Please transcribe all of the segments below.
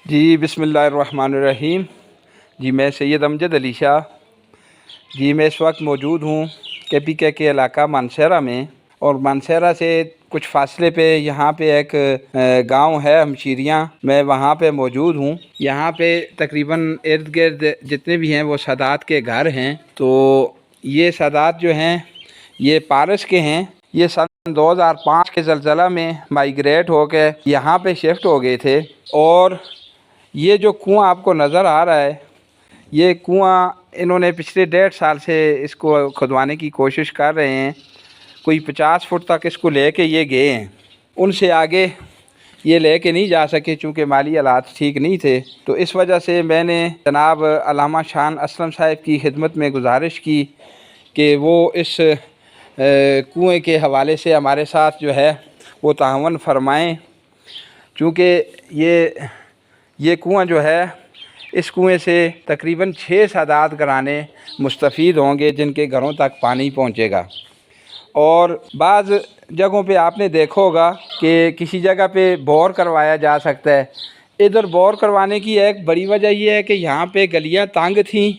جی بسم اللہ الرحمن الرحیم۔ جی میں سید امجد علی شاہ جی میں اس وقت موجود ہوں KPK کے علاقہ مانسہرہ میں، اور مانسہرہ سے کچھ فاصلے پہ یہاں پہ ایک گاؤں ہے ہمشیریاں، میں وہاں پہ موجود ہوں۔ یہاں پہ تقریباً ارد گرد جتنے بھی ہیں وہ سادات کے گھر ہیں۔ تو یہ سادات جو ہیں یہ پارس کے ہیں۔ یہ سن 2005 کے زلزلہ میں مائیگریٹ ہو کے یہاں پہ شفٹ ہو گئے تھے، اور یہ جو کنواں آپ کو نظر آ رہا ہے، یہ کنواں انہوں نے پچھلے 1.5 سال سے اس کو کھودوانے کی کوشش کر رہے ہیں۔ کوئی 50 فٹ تک اس کو لے کے یہ گئے ہیں، ان سے آگے یہ لے کے نہیں جا سکے چونکہ مالی حالات ٹھیک نہیں تھے۔ تو اس وجہ سے میں نے جناب علامہ شان اسلم صاحب کی خدمت میں گزارش کی کہ وہ اس کنویں کے حوالے سے ہمارے ساتھ جو ہے وہ تعاون فرمائیں، چونکہ یہ کنواں جو ہے، اس کنویں سے تقریباً 6 سادات گھرانے مستفید ہوں گے جن کے گھروں تک پانی پہنچے گا۔ اور بعض جگہوں پہ آپ نے دیکھا ہوگا کہ کسی جگہ پہ بور کروایا جا سکتا ہے۔ ادھر بور کروانے کی ایک بڑی وجہ یہ ہے کہ یہاں پہ گلیاں تنگ تھیں،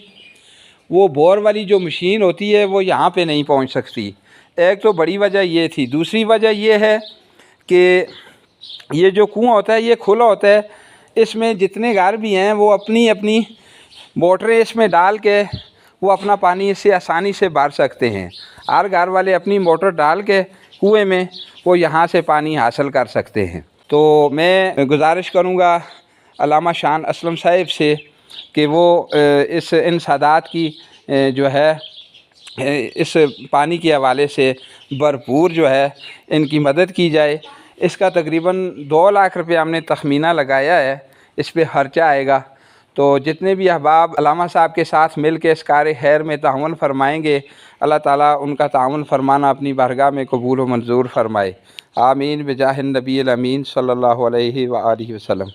وہ بور والی جو مشین ہوتی ہے وہ یہاں پہ نہیں پہنچ سکتی۔ ایک تو بڑی وجہ یہ تھی۔ دوسری وجہ یہ ہے کہ یہ جو کنواں ہوتا ہے یہ کھلا ہوتا ہے، اس میں جتنے گھر بھی ہیں وہ اپنی اپنی موٹریں اس میں ڈال کے وہ اپنا پانی اس سے آسانی سے بھر سکتے ہیں۔ ہر گھر والے اپنی موٹر ڈال کے کنویں میں وہ یہاں سے پانی حاصل کر سکتے ہیں۔ تو میں گزارش کروں گا علامہ شان اسلم صاحب سے کہ وہ ان سادات کی جو ہے اس پانی کے حوالے سے بھرپور جو ہے ان کی مدد کی جائے۔ اس کا تقریباً 2 لاکھ روپے ہم نے تخمینہ لگایا ہے، اس پہ خرچہ آئے گا۔ تو جتنے بھی احباب علامہ صاحب کے ساتھ مل کے اس کار خیر میں تعاون فرمائیں گے، اللہ تعالیٰ ان کا تعاون فرمانا اپنی بارگاہ میں قبول و منظور فرمائے۔ آمین بجاہ النبی الامین صلی اللہ علیہ وآلہ وسلم۔